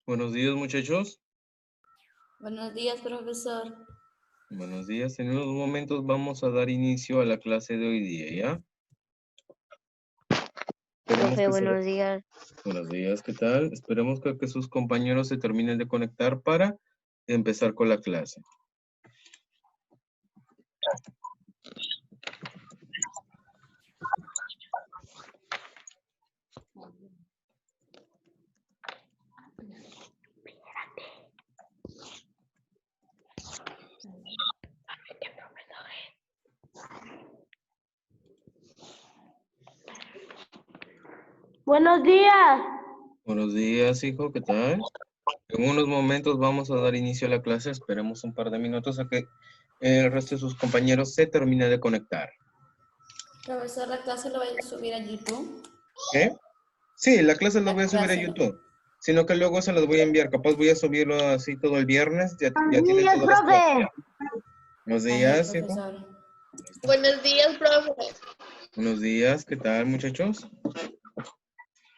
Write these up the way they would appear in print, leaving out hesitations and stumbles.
Buenos días, muchachos. Buenos días, profesor. Buenos días. En unos momentos vamos a dar inicio a la clase de hoy día, ¿ya? Profe, buenos días. Buenos días, ¿qué tal? Esperemos que sus compañeros se terminen de conectar para empezar con la clase. Buenos días. Buenos días, hijo, ¿qué tal? En unos momentos vamos a dar inicio a la clase. Esperemos un par de minutos a que el resto de sus compañeros se termine de conectar. Profesor, ¿la clase lo va a subir a YouTube? ¿Qué? Sí, la clase la La voy a subir a clase, ¿no? YouTube. Sino que luego se las voy a enviar. Capaz voy a subirlo así todo el viernes. Ya Buenos tienen días, todas las clases. profe. Buenos Vaya, días, hijo. profesor. Buenos días, profe. Buenos días, ¿qué tal, muchachos?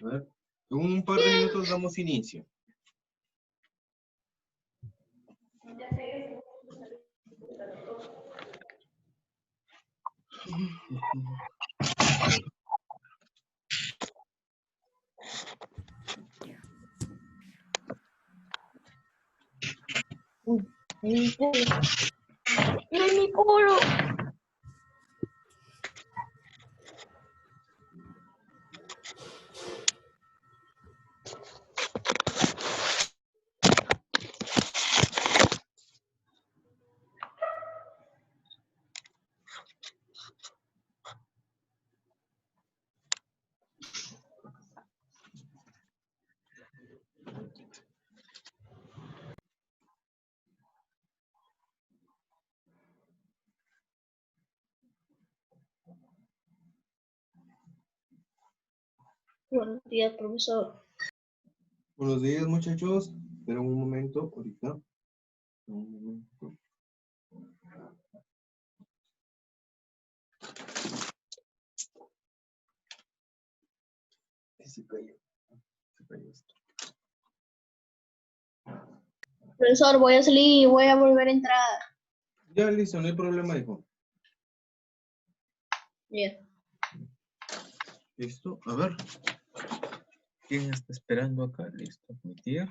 A ver, en un par de minutos damos inicio. ¡Miren mi culo! Buenos días, profesor. Buenos días, muchachos. Esperen un momento, ahorita. Un momento. Se cayó. Se cayó esto. Profesor, voy a salir y voy a volver a entrar. Ya, listo, no hay problema, hijo. Bien. Listo, a ver. ¿Quién está esperando acá? Listo, admitir.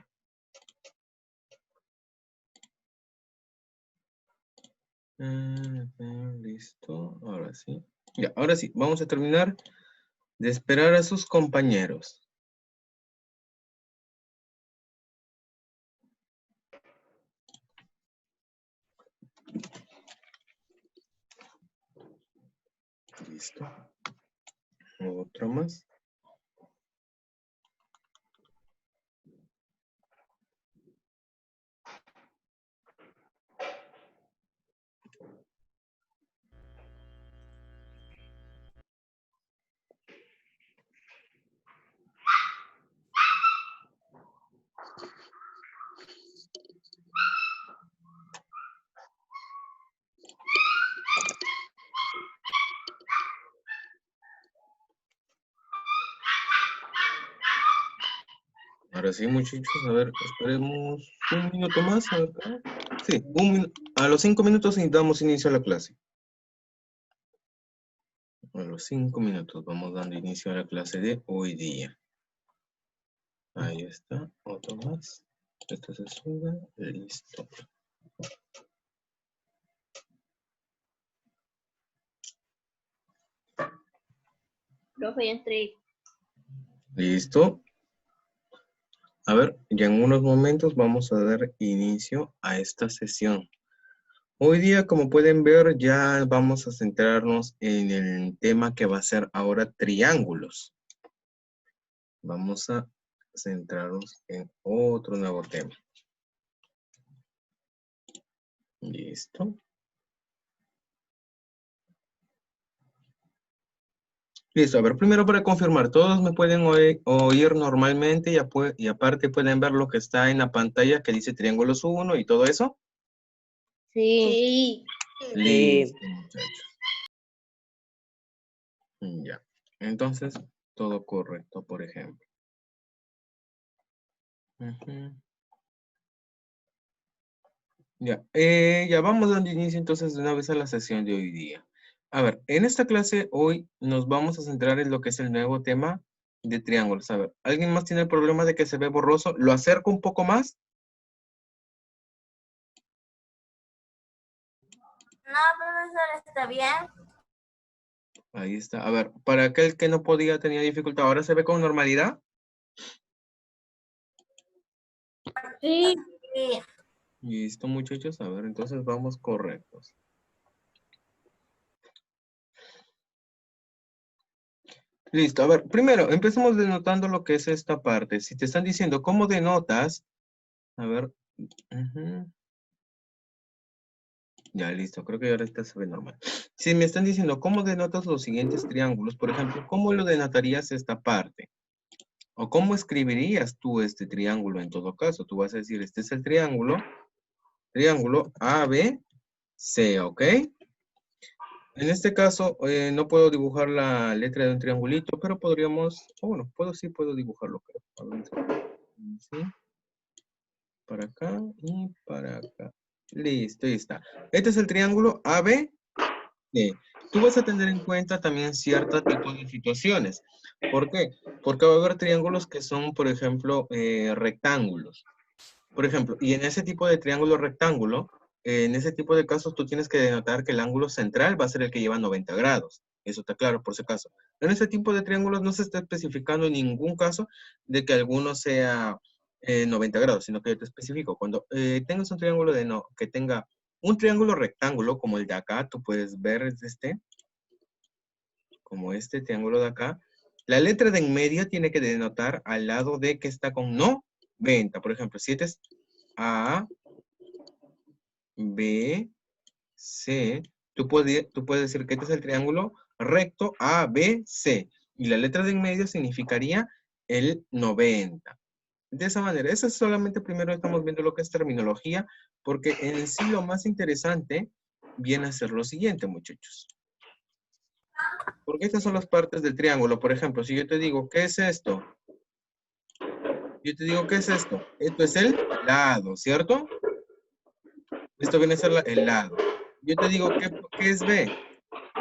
Listo, ahora sí. Ya, ahora sí, vamos a terminar de esperar a sus compañeros. Listo. Otro más. Ahora sí, muchachos, a ver, esperemos un minuto más, a ver. Sí, a los 5 minutos damos inicio a la clase. A los 5 minutos vamos dando inicio a la clase de hoy día. Ahí está, otro más. Esto se sube, listo. Profe, ya entré. Listo. A ver, ya en unos momentos vamos a dar inicio a esta sesión. Hoy día, como pueden ver, ya vamos a centrarnos en el tema que va a ser ahora triángulos. Vamos a centrarnos en otro nuevo tema. Listo. Listo, a ver, primero para confirmar, todos me pueden oír normalmente y aparte pueden ver lo que está en la pantalla que dice triángulos 1 y todo eso. Sí. Listo, muchachos. Ya, entonces todo correcto, por ejemplo. Ya, ya vamos dando inicio entonces de una vez a la sesión de hoy día. A ver, en esta clase hoy nos vamos a centrar en lo que es el nuevo tema de triángulos. A ver, ¿alguien más tiene el problema de que se ve borroso? ¿Lo acerco un poco más? No, profesor, está bien. Ahí está. A ver, para aquel que no podía, tenía dificultad, ¿ahora se ve con normalidad? Sí. Sí. Listo, muchachos. A ver, entonces vamos correctos. Listo. A ver, primero, empecemos denotando lo que es esta parte. Si te están diciendo cómo denotas, a ver. Ujú. Ya, listo. Creo que ahora esta se ve normal. Si me están diciendo cómo denotas los siguientes triángulos, por ejemplo, ¿cómo lo denotarías esta parte? ¿O cómo escribirías tú este triángulo en todo caso? Tú vas a decir, este es el triángulo ABC, ¿ok? En este caso, no puedo dibujar la letra de un triangulito, pero podríamos, bueno, sí puedo dibujarlo, creo. A ver, sí, para acá y para acá. Listo, ahí está. Este es el triángulo ABC. Tú vas a tener en cuenta también cierto tipo de situaciones. ¿Por qué? Porque va a haber triángulos que son, por ejemplo, rectángulos. Por ejemplo, y en ese tipo de triángulo rectángulo, en ese tipo de casos tú tienes que denotar que el ángulo central va a ser el que lleva 90 grados. Eso está claro, por si acaso. En ese tipo de triángulos no se está especificando en ningún caso de que alguno sea 90 grados, sino que yo te especifico. Cuando tengas un triángulo que tenga un triángulo rectángulo, como el de acá, tú puedes ver como este triángulo de acá, la letra de en medio tiene que denotar al lado de que está con 90. Por ejemplo, si este es A, B, C, tú puedes decir que este es el triángulo recto A, B, C. Y la letra de en medio significaría el 90. De esa manera, eso es solamente primero estamos viendo lo que es terminología, porque en sí lo más interesante viene a ser lo siguiente, muchachos. Porque estas son las partes del triángulo. Por ejemplo, si yo te digo, ¿qué es esto? Yo te digo, ¿qué es esto? Esto es el lado, ¿cierto? Esto viene a ser el lado. Yo te digo, ¿qué es B?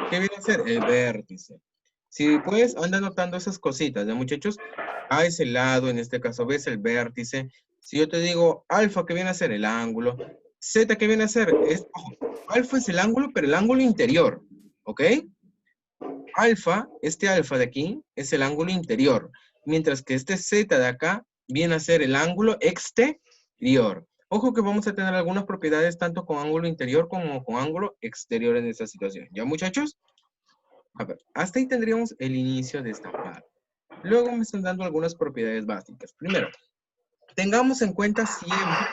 ¿Qué viene a ser? El vértice. Si puedes, anda anotando esas cositas, ¿ya, muchachos? A es el lado, en este caso B es el vértice. Si yo te digo alfa, ¿qué viene a ser? El ángulo. Z, ¿qué viene a ser? Ojo, alfa es el ángulo, pero el ángulo interior, ¿ok? Alfa, este alfa de aquí, es el ángulo interior, mientras que este Z de acá viene a ser el ángulo exterior. Ojo que vamos a tener algunas propiedades tanto con ángulo interior como con ángulo exterior en esta situación. ¿Ya, muchachos? A ver, hasta ahí tendríamos el inicio de esta parte. Luego me están dando algunas propiedades básicas. Primero, tengamos en cuenta siempre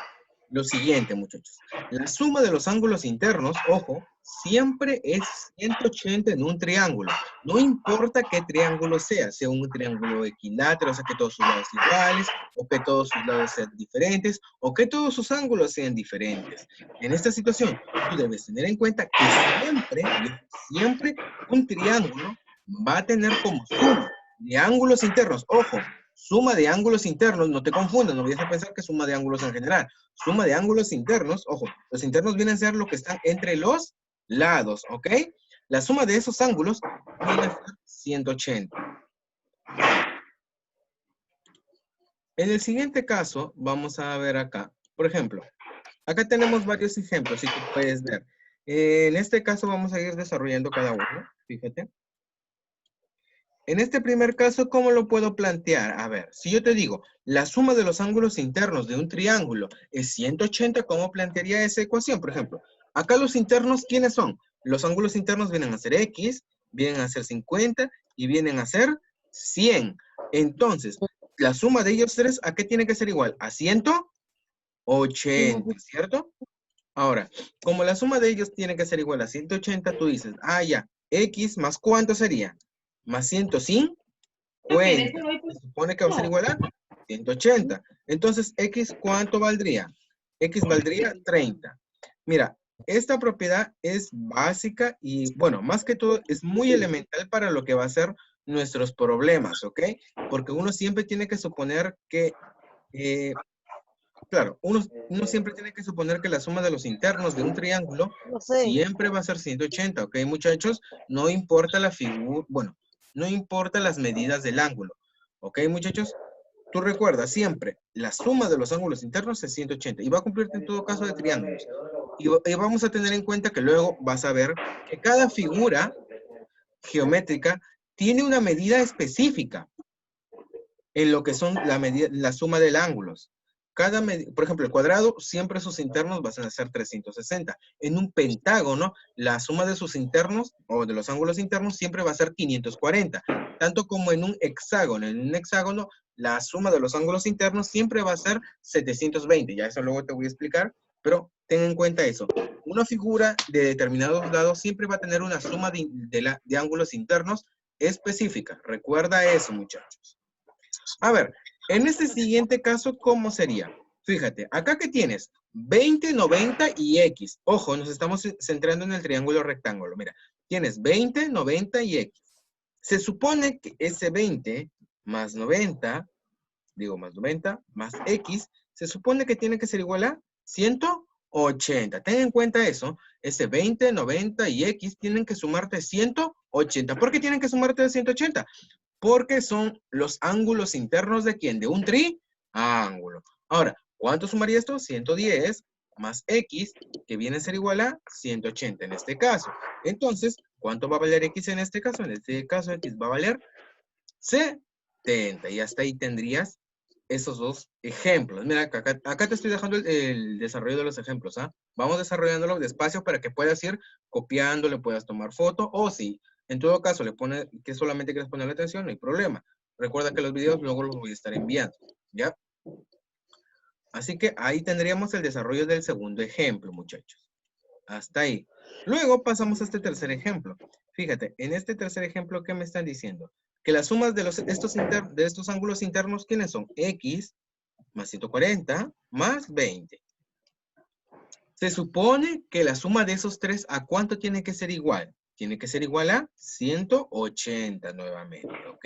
lo siguiente, muchachos. La suma de los ángulos internos, ojo, siempre es 180 en un triángulo. No importa qué triángulo sea un triángulo equilátero, o sea, que todos sus lados iguales, o que todos sus lados sean diferentes, o que todos sus ángulos sean diferentes. En esta situación, tú debes tener en cuenta que siempre un triángulo va a tener como suma de ángulos internos, ojo, suma de ángulos internos, no te confundas, no vayas a pensar que es suma de ángulos en general. Suma de ángulos internos, ojo, los internos vienen a ser lo que están entre los lados, ¿ok? La suma de esos ángulos viene a ser 180. En el siguiente caso, vamos a ver acá. Por ejemplo, acá tenemos varios ejemplos, si tú puedes ver. En este caso vamos a ir desarrollando cada uno, fíjate. En este primer caso, ¿cómo lo puedo plantear? A ver, si yo te digo, la suma de los ángulos internos de un triángulo es 180, ¿cómo plantearía esa ecuación? Por ejemplo, acá los internos, ¿quiénes son? Los ángulos internos vienen a ser X, vienen a ser 50 y vienen a ser 100. Entonces, la suma de ellos tres, ¿a qué tiene que ser igual? A 180, ¿cierto? Ahora, como la suma de ellos tiene que ser igual a 180, tú dices, ya, X más ¿cuánto sería? Más 105. Se supone que va a ser igual a 180. Entonces, X, ¿cuánto valdría? X valdría 30. Mira, esta propiedad es básica y, bueno, más que todo, es muy elemental para lo que va a ser nuestros problemas, ¿ok? Porque uno siempre tiene que suponer que Claro, uno siempre tiene que suponer que la suma de los internos de un triángulo siempre va a ser 180, ¿ok, muchachos? No importa la figura, bueno, no importa las medidas del ángulo, ¿ok, muchachos? Tú recuerdas siempre, la suma de los ángulos internos es 180 y va a cumplirte en todo caso de triángulos. Y vamos a tener en cuenta que luego vas a ver que cada figura geométrica tiene una medida específica en lo que son la suma de ángulos. Por ejemplo, el cuadrado, siempre sus internos van a ser 360. En un pentágono, la suma de sus internos, o de los ángulos internos, siempre va a ser 540. Tanto como en un hexágono. En un hexágono, la suma de los ángulos internos siempre va a ser 720. Ya eso luego te voy a explicar, pero ten en cuenta eso. Una figura de determinados lados siempre va a tener una suma de ángulos internos específica. Recuerda eso, muchachos. A ver, en este siguiente caso, ¿cómo sería? Fíjate, acá que tienes 20, 90 y X. Ojo, nos estamos centrando en el triángulo rectángulo. Mira, tienes 20, 90 y X. Se supone que ese 20 más 90, digo más 90, más X, se supone que tiene que ser igual a 180. Ten en cuenta eso. Ese 20, 90 y X tienen que sumarte 180. ¿Por qué tienen que sumarte 180? Porque son los ángulos internos de ¿quién? De un triángulo. Ahora, ¿cuánto sumaría esto? 110 más X, que viene a ser igual a 180 en este caso. Entonces, ¿cuánto va a valer X en este caso? En este caso, X va a valer 70. Y hasta ahí tendrías esos dos ejemplos. Mira, acá te estoy dejando el desarrollo de los ejemplos. ¿Ah? Vamos desarrollándolo despacio para que puedas ir copiando, le puedas tomar foto, o si en todo caso le pones que solamente quieres ponerle atención, no hay problema. Recuerda que los videos luego los voy a estar enviando, ¿ya? Así que ahí tendríamos el desarrollo del segundo ejemplo, muchachos. Hasta ahí. Luego pasamos a este tercer ejemplo. Fíjate, en este tercer ejemplo, ¿qué me están diciendo? Que las sumas de estos ángulos internos, ¿quiénes son? X más 140 más 20. Se supone que la suma de esos tres, ¿a cuánto tiene que ser igual? Tiene que ser igual a 180 nuevamente, ¿ok?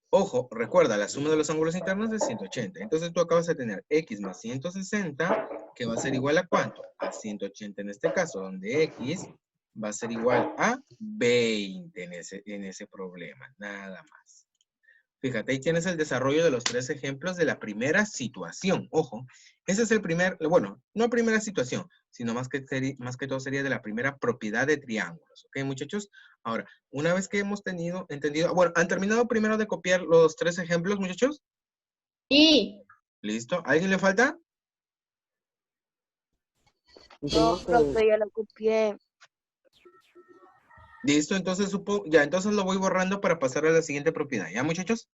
Ojo, recuerda, la suma de los ángulos internos es 180. Entonces tú acabas de tener X más 160, que va a ser igual a ¿cuánto? A 180 en este caso, donde X va a ser igual a 20 en ese problema, nada más. Fíjate, ahí tienes el desarrollo de los tres ejemplos de la primera situación. Ojo, ese es el primer, bueno, no primera situación, sino más que todo sería de la primera propiedad de triángulos. ¿Ok, muchachos? Ahora, una vez que hemos entendido, bueno, ¿han terminado primero de copiar los tres ejemplos, muchachos? Sí. ¿Listo? ¿A alguien le falta? No, profe, ya lo copié. ¿Listo? Entonces entonces lo voy borrando para pasar a la siguiente propiedad. ¿Ya, muchachos?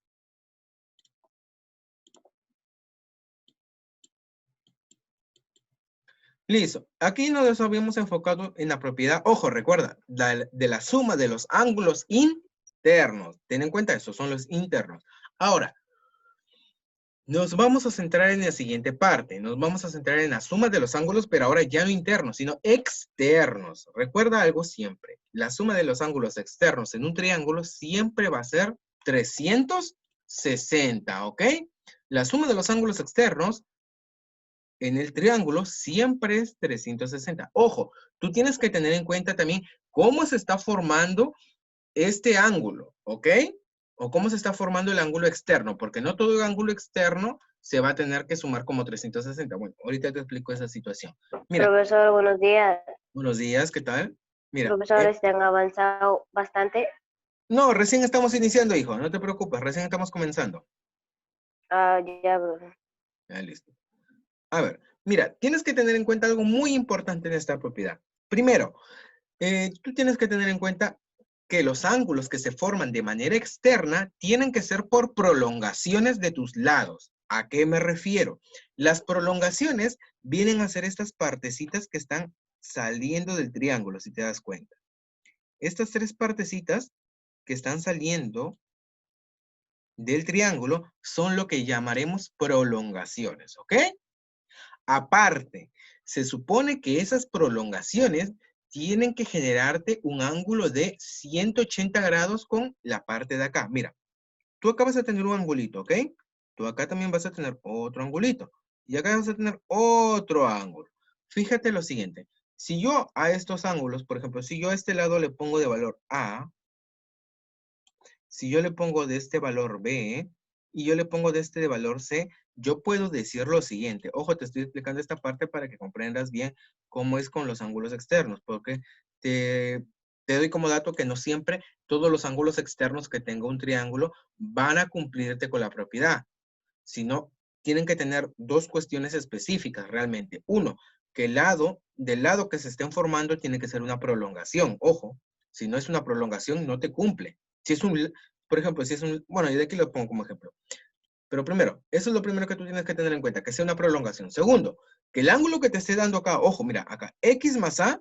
Listo. Aquí nos habíamos enfocado en la propiedad, ojo, recuerda, de la suma de los ángulos internos. Ten en cuenta, esos son los internos. Ahora, nos vamos a centrar en la siguiente parte. Nos vamos a centrar en la suma de los ángulos, pero ahora ya no internos, sino externos. Recuerda algo siempre. La suma de los ángulos externos en un triángulo siempre va a ser 360, ¿ok? La suma de los ángulos externos en el triángulo siempre es 360. Ojo, tú tienes que tener en cuenta también cómo se está formando este ángulo, ¿ok? O cómo se está formando el ángulo externo, porque no todo el ángulo externo se va a tener que sumar como 360. Bueno, ahorita te explico esa situación. Mira. Profesor, buenos días. Buenos días, ¿qué tal? Mira. Profesor, ¿han avanzado bastante? No, recién estamos iniciando, hijo. No te preocupes, recién estamos comenzando. Ah, ya, profe. Ya, listo. A ver, mira, tienes que tener en cuenta algo muy importante en esta propiedad. Primero, tú tienes que tener en cuenta que los ángulos que se forman de manera externa tienen que ser por prolongaciones de tus lados. ¿A qué me refiero? Las prolongaciones vienen a ser estas partecitas que están saliendo del triángulo, si te das cuenta. Estas tres partecitas que están saliendo del triángulo son lo que llamaremos prolongaciones, ¿ok? Aparte, se supone que esas prolongaciones tienen que generarte un ángulo de 180 grados con la parte de acá. Mira, tú acá vas a tener un angulito, ¿ok? Tú acá también vas a tener otro angulito. Y acá vas a tener otro ángulo. Fíjate lo siguiente. Si yo a estos ángulos, por ejemplo, si yo a este lado le pongo de valor A, si yo le pongo de este valor B, y yo le pongo de este de valor C, yo puedo decir lo siguiente. Ojo, te estoy explicando esta parte para que comprendas bien cómo es con los ángulos externos, porque te doy como dato que no siempre todos los ángulos externos que tenga un triángulo van a cumplirte con la propiedad, sino tienen que tener dos cuestiones específicas realmente. Uno, que del lado que se estén formando tiene que ser una prolongación. Ojo, si no es una prolongación, no te cumple. Si es un, por ejemplo, si es un, bueno, y de aquí lo pongo como ejemplo. Pero primero, eso es lo primero que tú tienes que tener en cuenta, que sea una prolongación. Segundo, que el ángulo que te esté dando acá, ojo, mira, acá, X más A,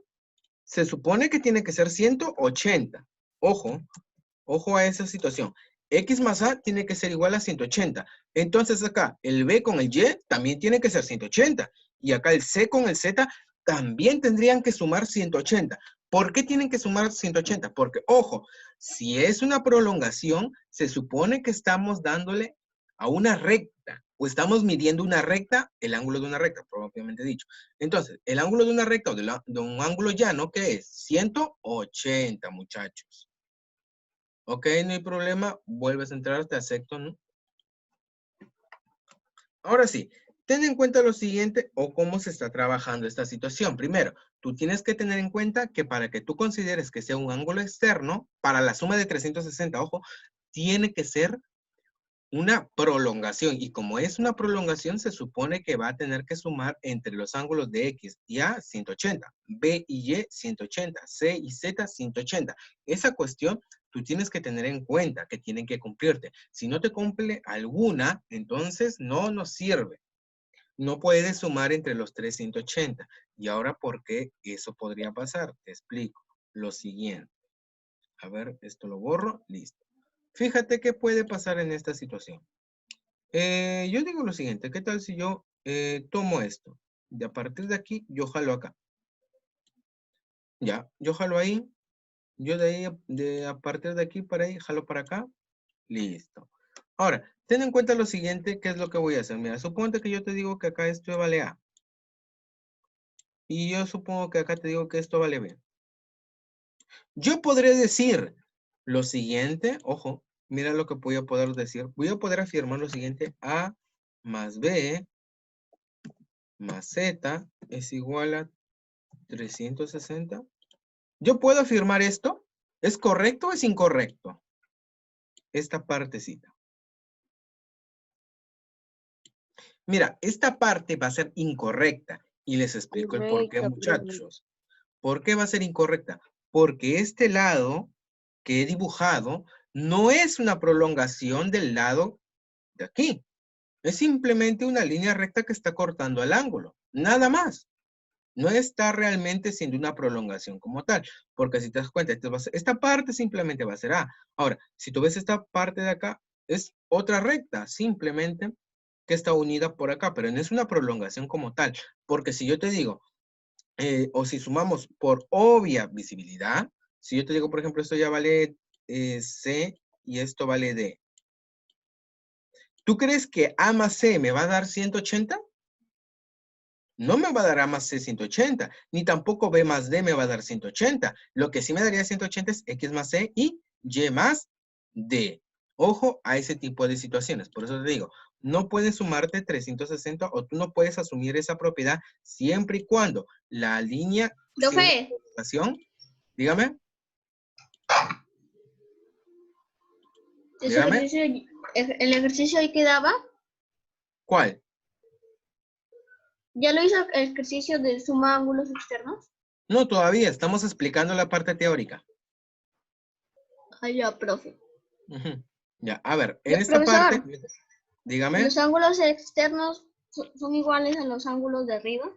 se supone que tiene que ser 180. Ojo, ojo a esa situación. X más A tiene que ser igual a 180. Entonces acá, el B con el Y también tiene que ser 180. Y acá el C con el Z también tendrían que sumar 180. ¿Por qué tienen que sumar 180? Porque, ojo, si es una prolongación, se supone que estamos dándole a una recta, o estamos midiendo una recta, el ángulo de una recta, propiamente dicho. Entonces, el ángulo de una recta o de un ángulo llano, ¿qué es? 180, muchachos. Ok, no hay problema, vuelves a entrar, te acepto, ¿no? Ahora sí, ten en cuenta lo siguiente o cómo se está trabajando esta situación. Primero, tú tienes que tener en cuenta que para que tú consideres que sea un ángulo externo, para la suma de 360, ojo, tiene que ser una prolongación. Y como es una prolongación, se supone que va a tener que sumar entre los ángulos de X y A 180, B y Y 180, C y Z 180. Esa cuestión tú tienes que tener en cuenta que tienen que cumplirte. Si no te cumple alguna, entonces no nos sirve. No puedes sumar entre los 380. ¿Y ahora por qué eso podría pasar? Te explico. Lo siguiente. A ver, esto lo borro. Listo. Fíjate qué puede pasar en esta situación. Yo digo lo siguiente. ¿Qué tal si yo tomo esto? Y a partir de aquí, yo jalo acá. Ya, yo jalo ahí. Yo de ahí, a partir de aquí para ahí, jalo para acá. Listo. Ahora, ten en cuenta lo siguiente, ¿qué es lo que voy a hacer? Mira, suponte que yo te digo que acá esto vale A. Y yo supongo que acá te digo que esto vale B. Yo podré decir lo siguiente, ojo, mira lo que voy a poder decir. Voy a poder afirmar lo siguiente, A más B más Z es igual a 360. ¿Yo puedo afirmar esto? ¿Es correcto o es incorrecto? Esta partecita. Mira, esta parte va a ser incorrecta. Y les explico el por qué, muchachos. ¿Por qué va a ser incorrecta? Porque este lado que he dibujado no es una prolongación del lado de aquí. Es simplemente una línea recta que está cortando el ángulo. Nada más. No está realmente siendo una prolongación como tal. Porque si te das cuenta, esta parte simplemente va a ser A. Ahora, si tú ves esta parte de acá, es otra recta. Simplemente que está unida por acá. Pero no es una prolongación como tal. Porque si yo te digo, o si sumamos por obvia visibilidad, si yo te digo, por ejemplo, esto ya vale C y esto vale D. ¿Tú crees que A más C me va a dar 180? No me va a dar A más C 180, ni tampoco B más D me va a dar 180. Lo que sí me daría 180 es X más C y Y más D. Ojo a ese tipo de situaciones. Por eso te digo, no puedes sumarte 360 o tú no puedes asumir esa propiedad siempre y cuando la línea... Profe, Dígame. ese Dígame. ejercicio, el ejercicio ahí quedaba. ¿Cuál? ¿Ya lo hizo el ejercicio de suma ángulos externos? No, todavía. Estamos explicando la parte teórica. Ah, ya, profe. Ujú. Ya, a ver, en Ya, esta profesor, parte, dígame. ¿los ángulos externos son iguales a los ángulos de arriba?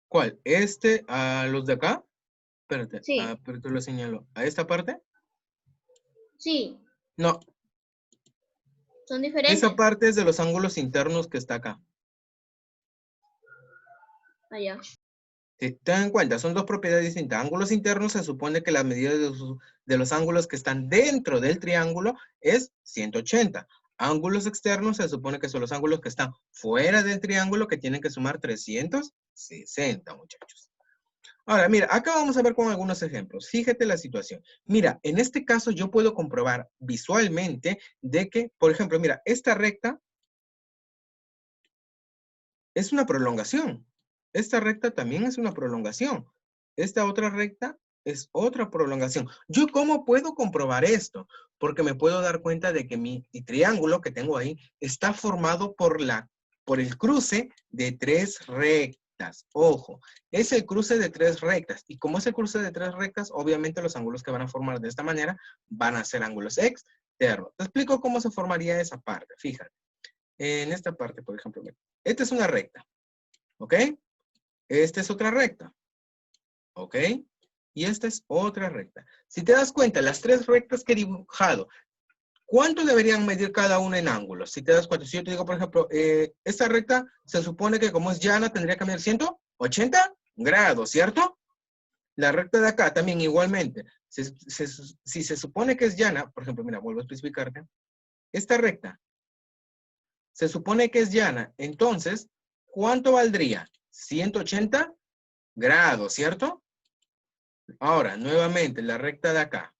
¿Cuál? ¿A los de acá? Espérate, Sí. pero te lo señalo. ¿A esta parte? Sí, No, son esa diferentes. parte es de los ángulos internos que está acá. Allá. Ten en cuenta, son dos propiedades distintas. Ángulos internos se supone que la medida de los ángulos que están dentro del triángulo es 180. ángulos externos se supone que son los ángulos que están fuera del triángulo que tienen que sumar 360, muchachos. Ahora, mira, acá vamos a ver con algunos ejemplos. Fíjate la situación. Mira, en este caso yo puedo comprobar visualmente de que, por ejemplo, mira, esta recta es una prolongación. Esta recta también es una prolongación. Esta otra recta es otra prolongación. ¿Yo cómo puedo comprobar esto? Porque me puedo dar cuenta de que mi triángulo que tengo ahí está formado por el cruce de 3 rectas. Ojo, es el cruce de 3 rectas. Y como es el cruce de 3 rectas, obviamente los ángulos que van a formar de esta manera van a ser ángulos externos. Te explico cómo se formaría esa parte. Fíjate. En esta parte, por ejemplo, esta es una recta. ¿Ok? Esta es otra recta. ¿Ok? Y esta es otra recta. Si te das cuenta, las 3 rectas que he dibujado, ¿cuánto deberían medir cada una en ángulos? Si te das cuenta, si yo te digo, por ejemplo, esta recta se supone que como es llana, tendría que medir 180 grados, ¿cierto? La recta de acá también igualmente. Si se supone que es llana, por ejemplo, mira, vuelvo a especificarte. Esta recta se supone que es llana. Entonces, ¿cuánto valdría? 180 grados, ¿cierto? Ahora, nuevamente, la recta de acá.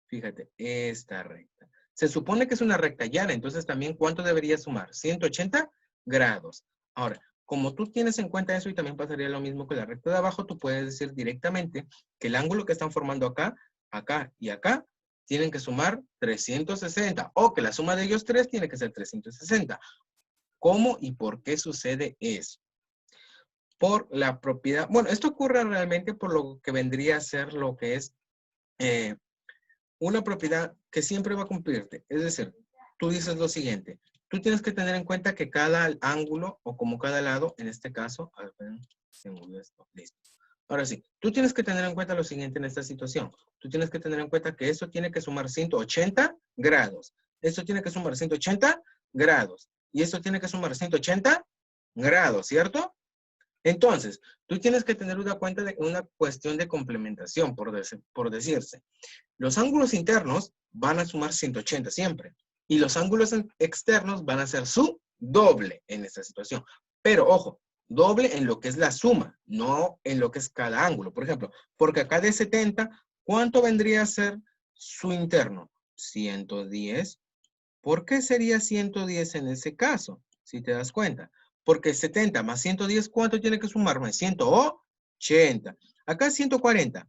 Fíjate, esta recta. Se supone que es una recta llana, entonces también, ¿cuánto debería sumar? 180 grados. Ahora, como tú tienes en cuenta eso y también pasaría lo mismo que la recta de abajo, tú puedes decir directamente que el ángulo que están formando acá, acá y acá, tienen que sumar 360, o que la suma de ellos 3 tiene que ser 360. ¿Cómo y por qué sucede eso? Por la propiedad, bueno, esto ocurre realmente por lo que vendría a ser lo que es una propiedad que siempre va a cumplirte. Es decir, tú dices lo siguiente, tú tienes que tener en cuenta que cada ángulo o como cada lado, en este caso, a ver, se movió esto, listo. Ahora sí, tú tienes que tener en cuenta lo siguiente en esta situación. Tú tienes que tener en cuenta que esto tiene que sumar 180 grados. Esto tiene que sumar 180 grados. Y esto tiene que sumar 180 grados, ¿cierto? Entonces, tú tienes que tener una cuenta de una cuestión de complementación, por decirse. Los ángulos internos van a sumar 180 siempre. Y los ángulos externos van a ser su doble en esta situación. Pero, ojo, doble en lo que es la suma, no en lo que es cada ángulo. Por ejemplo, porque acá de 70, ¿cuánto vendría a ser su interno? 110. ¿Por qué sería 110 en ese caso? Si te das cuenta. Porque 70 más 110, ¿cuánto tiene que sumarme? 180. Acá 140.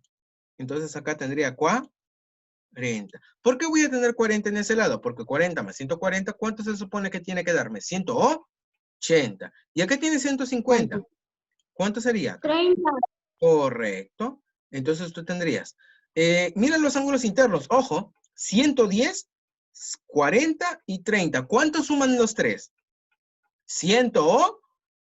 Entonces acá tendría 40. ¿Por qué voy a tener 40 en ese lado? Porque 40 más 140, ¿cuánto se supone que tiene que darme? 180. Y acá tiene 150. ¿Cuánto sería? 30. Correcto. Entonces tú tendrías. Mira los ángulos internos. Ojo, 110, 40 y 30. ¿Cuánto suman los tres? 180.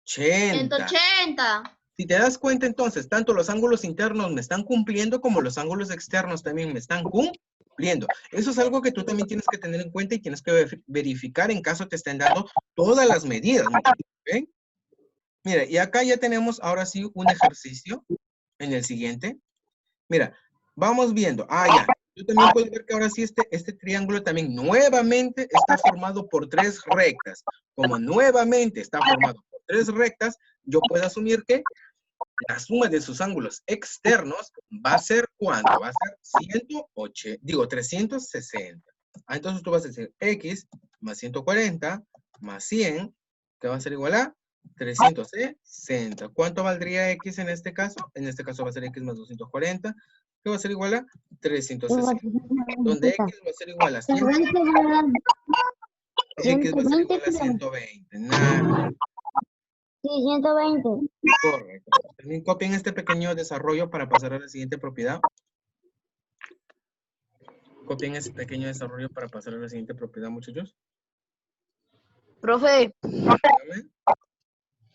180. Si te das cuenta entonces, tanto los ángulos internos me están cumpliendo como los ángulos externos también me están cumpliendo. Eso es algo que tú también tienes que tener en cuenta y tienes que verificar en caso te estén dando todas las medidas. ¿Okay? Mira, y acá ya tenemos ahora sí un ejercicio en el siguiente. Mira, vamos viendo. Ya. Yo también puedo ver que ahora sí este triángulo también nuevamente está formado por 3 rectas. Como nuevamente está formado por 3 rectas, yo puedo asumir que la suma de sus ángulos externos va a ser ¿cuánto? Va a ser 360. Entonces tú vas a decir x más 140 más 100, que va a ser igual a 360. ¿Cuánto valdría x en este caso? En este caso va a ser x más 240, que va a ser igual a 360. Donde x va a ser igual a 100. X va a ser igual a 120. Nada. Sí, 120. Correcto. También copien este pequeño desarrollo para pasar a la siguiente propiedad. Copien ese pequeño desarrollo para pasar a la siguiente propiedad, muchachos. Profe, Dígame.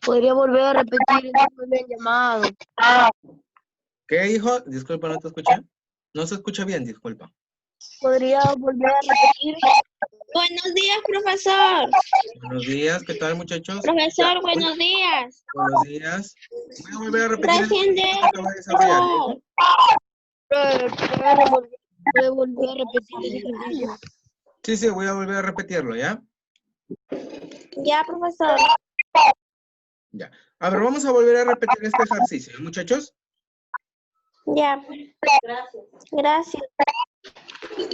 ¿podría volver a repetir eso que me habían llamado? ¿Qué, hijo? Disculpa, no te escuché. No se escucha bien, disculpa. ¿Podría volver a repetir? Buenos días, profesor. Buenos días, ¿qué tal, muchachos? Profesor, buenos días. Buenos días. Voy a volver a repetir Recién que acabo de desarrollar. ¿Listo? ¿Puede volver a repetir ese ejercicio? Sí, sí, voy a volver a repetirlo, ¿ya? Ya, profesor. Ya. A ver, vamos a volver a repetir este ejercicio, ¿eh, muchachos? Ya. Gracias.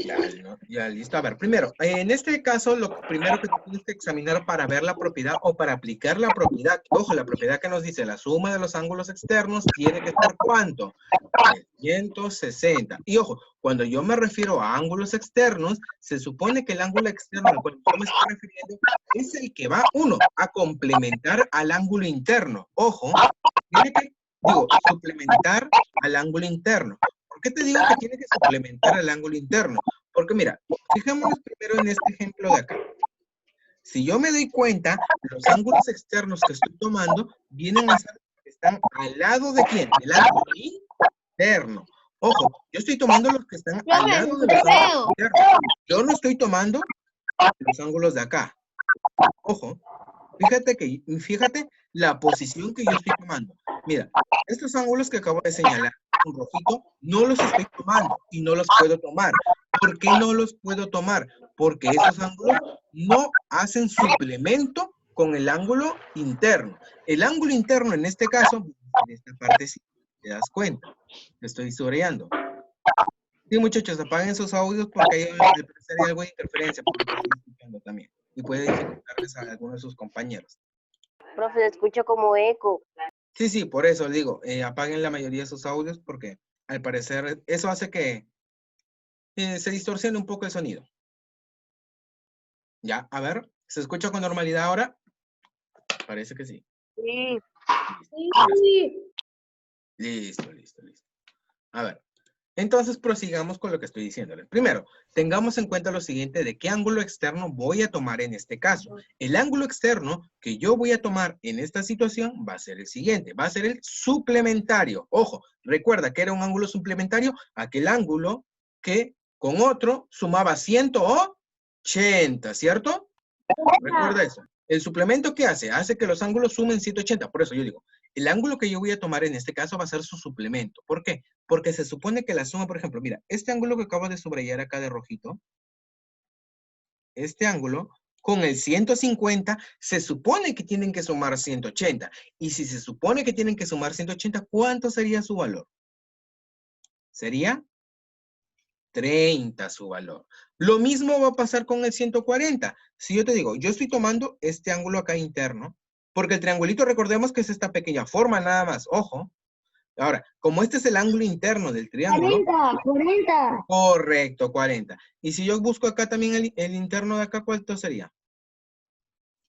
Ya, ¿no? Ya, listo. A ver, primero, en este caso, lo primero que tú tienes que examinar para ver la propiedad o para aplicar la propiedad, ojo, la propiedad que nos dice la suma de los ángulos externos tiene que ser ¿cuánto? 360. Y ojo, cuando yo me refiero a ángulos externos, se supone que el ángulo externo al cual yo me estoy refiriendo es el que va, uno, a complementar al ángulo interno. Ojo, tiene que, suplementar al ángulo interno. ¿Por qué te digo que tiene que suplementar al ángulo interno? Porque mira, fijémonos primero en este ejemplo de acá. Si yo me doy cuenta, los ángulos externos que estoy tomando vienen a ser, están al lado de ¿quién? El ángulo interno. Ojo, yo estoy tomando los que están al lado de los ángulos internos. Yo no estoy tomando los ángulos de acá. Ojo, fíjate la posición que yo estoy tomando. Mira, estos ángulos que acabo de señalar con rojito, no los estoy tomando y no los puedo tomar. ¿Por qué no los puedo tomar? Porque esos ángulos no hacen suplemento con el ángulo interno. El ángulo interno, en este caso, en esta parte, si te das cuenta, te estoy subrayando. Sí, muchachos, apaguen sus audios porque hay algo de interferencia, porque estoy escuchando también. Y puede dificultarles a algunos de sus compañeros. Profe, se escucha como eco. Sí, sí, por eso digo, apaguen la mayoría de sus audios porque al parecer eso hace que se distorsione un poco el sonido. Ya, a ver, ¿se escucha con normalidad ahora? Parece que sí. Sí. Listo, listo, listo. A ver, entonces prosigamos con lo que estoy diciéndoles. Primero, tengamos en cuenta lo siguiente de qué ángulo externo voy a tomar en este caso. El ángulo externo que yo voy a tomar en esta situación va a ser el siguiente, va a ser el suplementario. Ojo, recuerda que era un ángulo suplementario, aquel ángulo que con otro sumaba 180, ¿cierto? Recuerda eso. ¿El suplemento qué hace? Hace que los ángulos sumen 180. Por eso yo digo, el ángulo que yo voy a tomar en este caso va a ser su suplemento. ¿Por qué? Porque se supone que la suma, por ejemplo, mira, este ángulo que acabo de subrayar acá de rojito, este ángulo, con el 150, se supone que tienen que sumar 180. Y si se supone que tienen que sumar 180, ¿cuánto sería su valor? Sería 30 su valor. Lo mismo va a pasar con el 140. Si yo te digo, yo estoy tomando este ángulo acá interno, porque el triangulito recordemos que es esta pequeña forma nada más, ojo. Ahora, como este es el ángulo interno del triángulo. 40. Correcto, 40. Y si yo busco acá también el interno de acá, ¿cuánto sería?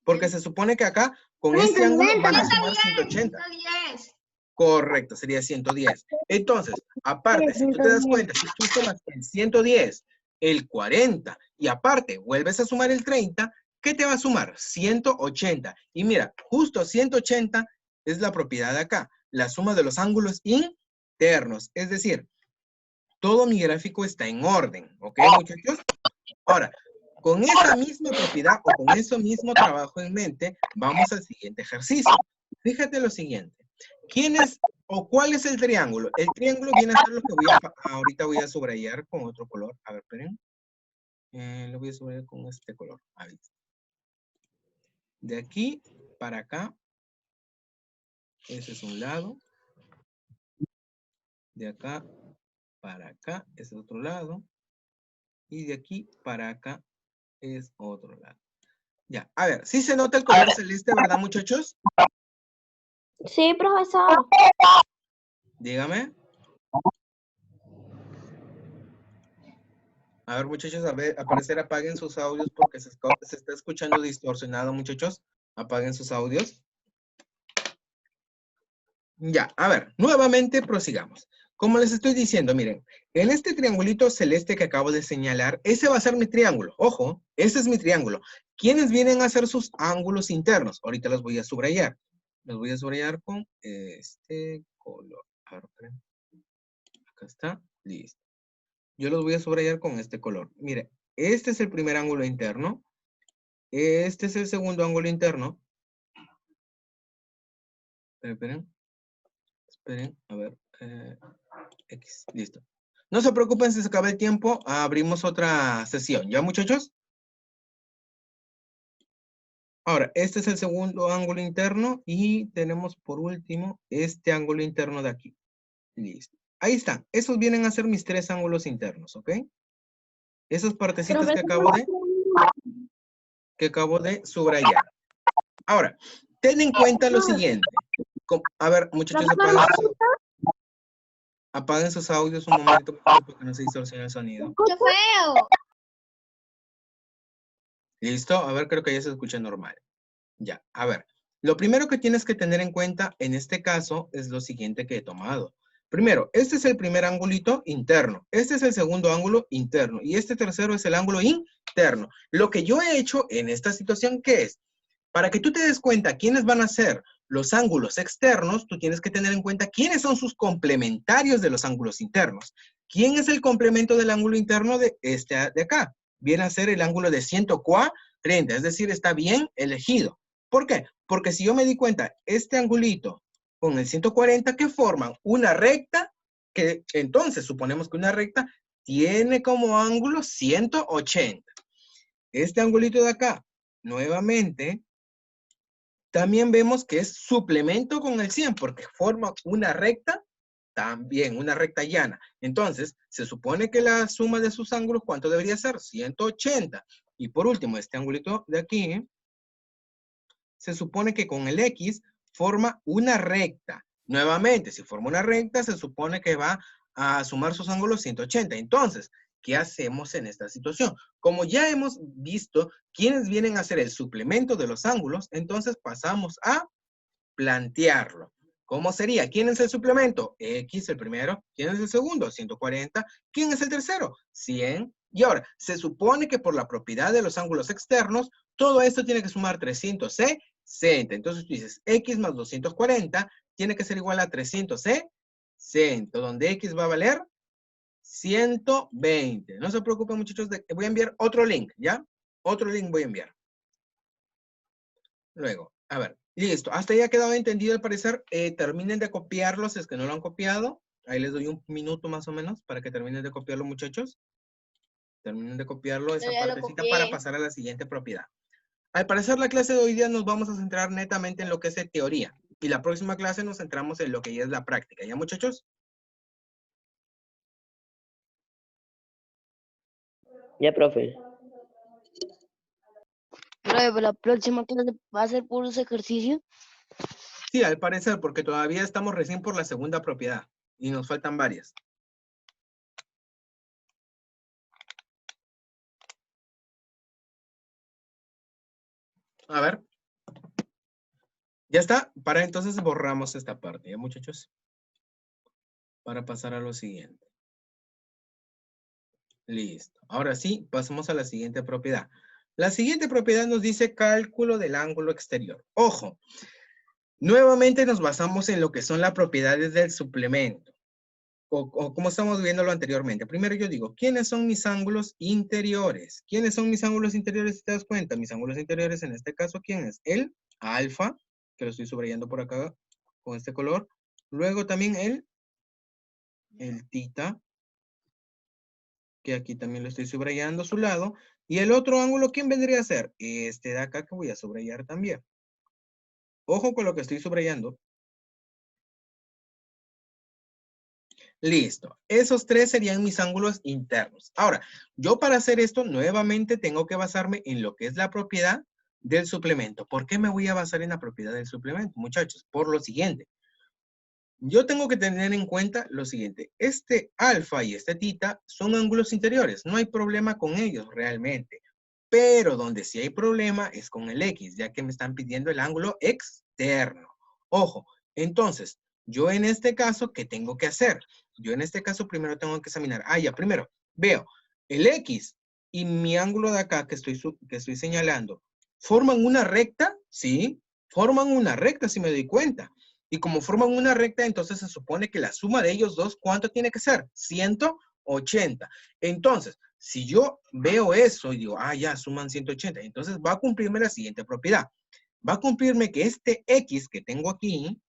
Porque se supone que acá, con este ángulo, van a sumar 180. 110. Correcto, sería 110. Entonces, aparte, si tú te das cuenta, si tú sumas el 110, el 40, y aparte vuelves a sumar el 30, ¿qué te va a sumar? 180. Y mira, justo 180 es la propiedad de acá, la suma de los ángulos internos. Es decir, todo mi gráfico está en orden, ¿ok, muchachos? Ahora, con esa misma propiedad o con ese mismo trabajo en mente, vamos al siguiente ejercicio. Fíjate lo siguiente. ¿Quién es o cuál es el triángulo? El triángulo viene a ser lo que ahorita voy a subrayar con otro color. A ver, esperen. Lo voy a subrayar con este color. Ahí. De aquí para acá. Ese es un lado. De acá para acá es otro lado. Y de aquí para acá es otro lado. Ya, a ver, ¿sí se nota el color celeste, verdad, muchachos? Sí, profesor. Dígame. A ver, muchachos, a ver, al parecer apaguen sus audios porque se está escuchando distorsionado, muchachos. Apaguen sus audios. Ya, a ver, nuevamente prosigamos. Como les estoy diciendo, miren, en este triangulito celeste que acabo de señalar, ese va a ser mi triángulo. Ojo, ese es mi triángulo. ¿Quiénes vienen a ser sus ángulos internos? Ahorita los voy a subrayar. Los voy a subrayar con este color. A ver, esperen. Acá está, listo. Yo los voy a subrayar con este color. Mire, este es el primer ángulo interno. Este es el segundo ángulo interno. Esperen. Esperen, a ver. X, listo. No se preocupen si se acaba el tiempo. Abrimos otra sesión. ¿Ya, muchachos? Ahora, este es el segundo ángulo interno y tenemos por último este ángulo interno de aquí. Listo. Ahí están. Esos vienen a ser mis tres ángulos internos, ¿ok? Esas partecitas que acabo de subrayar. Ahora, ten en cuenta lo siguiente. A ver, muchachos, apaguen sus audios un momento porque no se distorsiona el sonido. ¡Qué feo! ¿Listo? A ver, creo que ya se escucha normal. Ya, a ver. Lo primero que tienes que tener en cuenta en este caso es lo siguiente que he tomado. Primero, este es el primer angulito interno. Este es el segundo ángulo interno. Y este tercero es el ángulo interno. Lo que yo he hecho en esta situación, ¿qué es? Para que tú te des cuenta quiénes van a ser los ángulos externos, tú tienes que tener en cuenta quiénes son sus complementarios de los ángulos internos. ¿Quién es el complemento del ángulo interno de este de acá? Viene a ser el ángulo de 140, es decir, está bien elegido. ¿Por qué? Porque si yo me di cuenta, este angulito con el 140 que forman una recta, que entonces suponemos que una recta tiene como ángulo 180. Este angulito de acá, nuevamente, también vemos que es suplemento con el 100 porque forma una recta, también una recta llana. Entonces, se supone que la suma de sus ángulos, ¿cuánto debería ser? 180. Y por último, este angulito de aquí, se supone que con el X forma una recta. Nuevamente, si forma una recta, se supone que va a sumar sus ángulos 180. Entonces, ¿qué hacemos en esta situación? Como ya hemos visto quiénes vienen a ser el suplemento de los ángulos, entonces pasamos a plantearlo. ¿Cómo sería? ¿Quién es el suplemento? X el primero. ¿Quién es el segundo? 140. ¿Quién es el tercero? 100. Y ahora, se supone que por la propiedad de los ángulos externos, todo esto tiene que sumar 360. Entonces tú dices, X más 240 tiene que ser igual a 360, donde X va a valer 120. No se preocupen, muchachos, voy a enviar otro link, ¿ya? Otro link voy a enviar. Luego, a ver, listo. Hasta ya ha quedado entendido al parecer. Terminen de copiarlo si es que no lo han copiado. Ahí les doy un minuto más o menos para que terminen de copiarlo, muchachos. Terminen de copiarlo, esa Ya lo partecita, copié. para pasar a la siguiente propiedad. Al parecer, la clase de hoy día nos vamos a centrar netamente en lo que es teoría. Y la próxima clase nos centramos en lo que ya es la práctica. ¿Ya, muchachos? Ya, profe. Profe, la próxima clase va a ser puros ejercicios. Sí, al parecer, porque todavía estamos recién por la segunda propiedad. Y nos faltan varias. A ver. Ya está. Para entonces borramos esta parte, ¿ya, muchachos? Para pasar a lo siguiente. Listo. Ahora sí, pasamos a la siguiente propiedad. La siguiente propiedad nos dice cálculo del ángulo exterior. Ojo, nuevamente nos basamos en lo que son las propiedades del suplemento. O como estamos viéndolo anteriormente. Primero yo digo, ¿quiénes son mis ángulos interiores? ¿Quiénes son mis ángulos interiores si te das cuenta? Mis ángulos interiores en este caso, ¿quién es? El alfa, que lo estoy subrayando por acá con este color. Luego también el tita, que aquí también lo estoy subrayando a su lado. Y el otro ángulo, ¿quién vendría a ser? Este de acá que voy a subrayar también. Ojo con lo que estoy subrayando. Listo. Esos tres serían mis ángulos internos. Ahora, yo para hacer esto, nuevamente tengo que basarme en lo que es la propiedad del suplemento. ¿Por qué me voy a basar en la propiedad del suplemento, muchachos? Por lo siguiente. Yo tengo que tener en cuenta lo siguiente. Este alfa y este tita son ángulos interiores. No hay problema con ellos realmente. Pero donde sí hay problema es con el X, ya que me están pidiendo el ángulo externo. Ojo, entonces, yo en este caso, ¿qué tengo que hacer? Yo en este caso primero tengo que examinar. Ya, primero, veo el X y mi ángulo de acá que estoy señalando, ¿forman una recta? Sí, forman una recta si me doy cuenta. Y como forman una recta, entonces se supone que la suma de ellos dos, ¿cuánto tiene que ser? 180. Entonces, si yo veo eso y digo, ya, suman 180, entonces va a cumplirme la siguiente propiedad. Va a cumplirme que este X que tengo aquí,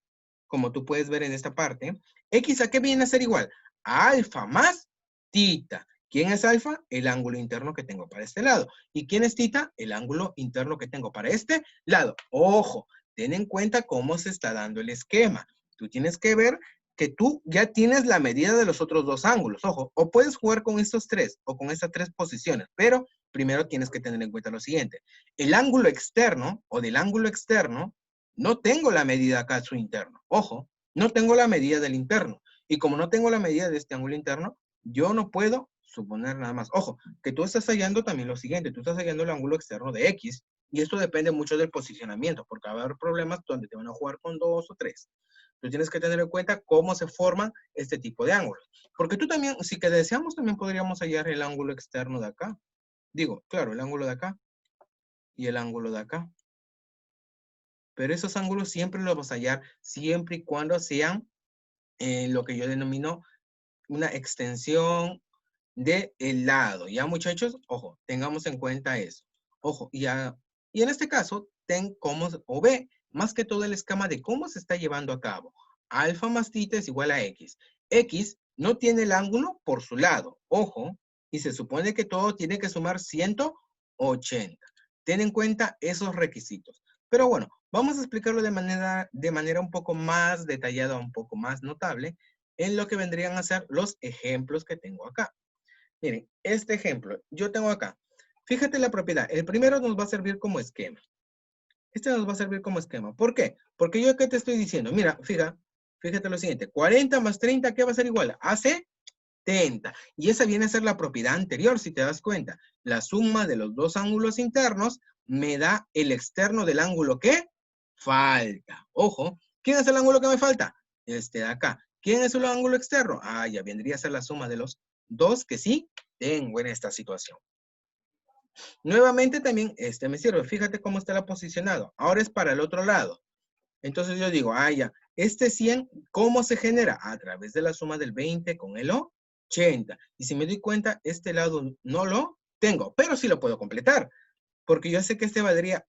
como tú puedes ver en esta parte, X a qué viene a ser igual? A alfa más tita. ¿Quién es alfa? El ángulo interno que tengo para este lado. ¿Y quién es tita? El ángulo interno que tengo para este lado. Ojo, ten en cuenta cómo se está dando el esquema. Tú tienes que ver que tú ya tienes la medida de los otros dos ángulos. Ojo, o puedes jugar con estos tres o con estas tres posiciones, pero primero tienes que tener en cuenta lo siguiente. El ángulo externo o del ángulo externo, no tengo la medida acá su interno. Ojo, no tengo la medida del interno. Y como no tengo la medida de este ángulo interno, yo no puedo suponer nada más. Ojo, que tú estás hallando también lo siguiente. Tú estás hallando el ángulo externo de X. Y esto depende mucho del posicionamiento, porque va a haber problemas donde te van a jugar con 2 o 3. Tú tienes que tener en cuenta cómo se forman este tipo de ángulos. Porque tú también, si que deseamos, también podríamos hallar el ángulo externo de acá. Digo, claro, el ángulo de acá y el ángulo de acá. Pero esos ángulos siempre los vamos a hallar siempre y cuando sean lo que yo denomino una extensión del lado. ¿Ya, muchachos? Ojo, tengamos en cuenta eso. Ojo, y en este caso, ten cómo, o ve más que todo el esquema de cómo se está llevando a cabo. Alfa más tita es igual a X. X no tiene el ángulo por su lado. Ojo, y se supone que todo tiene que sumar 180. Ten en cuenta esos requisitos. Pero bueno, vamos a explicarlo de manera un poco más detallada, un poco más notable, en lo que vendrían a ser los ejemplos que tengo acá. Miren, este ejemplo, yo tengo acá. Fíjate la propiedad. El primero nos va a servir como esquema. Este nos va a servir como esquema. ¿Por qué? Porque yo acá te estoy diciendo, mira, fíjate lo siguiente. 40 más 30, ¿qué va a ser igual? A 70. Y esa viene a ser la propiedad anterior, si te das cuenta. La suma de los dos ángulos internos me da el externo del ángulo que falta. Ojo, ¿quién es el ángulo que me falta? Este de acá. ¿Quién es el ángulo externo? Ah, ya vendría a ser la suma de los dos que sí tengo en esta situación. Nuevamente también este me sirve. Fíjate cómo está posicionado. Ahora es para el otro lado. Entonces yo digo, ah, ya. Este 100, ¿cómo se genera? A través de la suma del 20 con el 80. Y si me doy cuenta, este lado no lo tengo, pero sí lo puedo completar. Porque yo sé que este valdría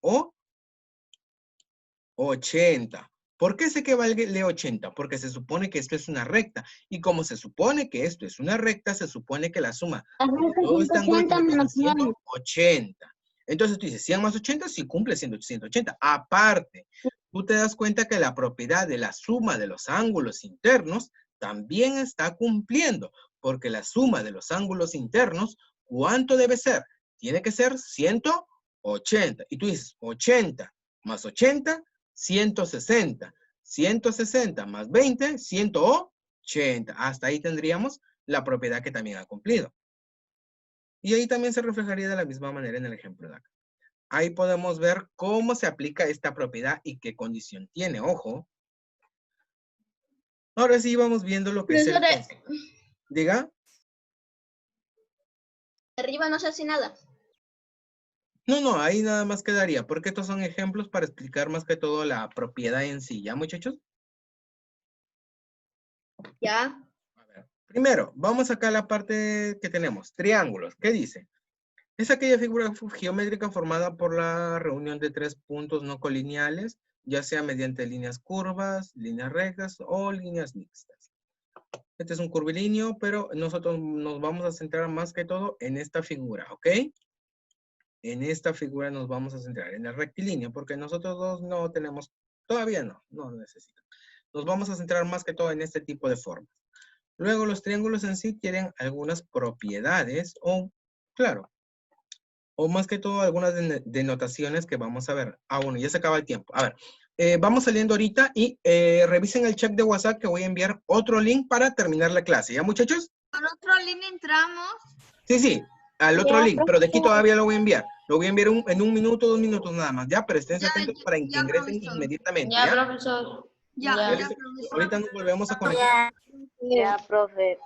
80. ¿Por qué sé que vale 80? Porque se supone que esto es una recta. Y como se supone que esto es una recta, se supone que la suma de todo este ángulo tiene que ser 180. Entonces tú dices, 100 más 80, sí cumple 180. Aparte, tú te das cuenta que la propiedad de la suma de los ángulos internos también está cumpliendo. Porque la suma de los ángulos internos, ¿cuánto debe ser? Tiene que ser 180. Y tú dices, 80 más 80, 160. 160 más 20, 180. Hasta ahí tendríamos la propiedad que también ha cumplido. Y ahí también se reflejaría de la misma manera en el ejemplo de acá. Ahí podemos ver cómo se aplica esta propiedad y qué condición tiene. Ojo. Ahora sí vamos viendo lo que es el concepto. Diga. Arriba no se hace nada. No, ahí nada más quedaría, porque estos son ejemplos para explicar más que todo la propiedad en sí. ¿Ya, muchachos? Ya. A ver, primero, vamos acá a la parte que tenemos. Triángulos. ¿Qué dice? Es aquella figura geométrica formada por la reunión de tres puntos no colineales, ya sea mediante líneas curvas, líneas rectas o líneas mixtas. Este es un curvilíneo, pero nosotros nos vamos a centrar más que todo en esta figura, ¿ok? En esta figura nos vamos a centrar en el rectilíneo, porque nosotros dos no tenemos, todavía no necesitamos. Nos vamos a centrar más que todo en este tipo de formas. Luego los triángulos en sí tienen algunas propiedades o, claro, o más que todo algunas denotaciones que vamos a ver. Ah, bueno, ya se acaba el tiempo. A ver, vamos saliendo ahorita y revisen el chat de WhatsApp que voy a enviar otro link para terminar la clase. ¿Ya, muchachos? ¿Con otro link entramos? Sí, al otro link, pero de aquí todavía lo voy a enviar. Lo voy a enviar en 1 minuto, 2 minutos nada más, ¿ya? Pero estén atentos para que ingresen profesor. inmediatamente, Ya, ¿ya? profesor. Ya, Ya. profesor. Ahorita nos volvemos a conectar. Ya, profe.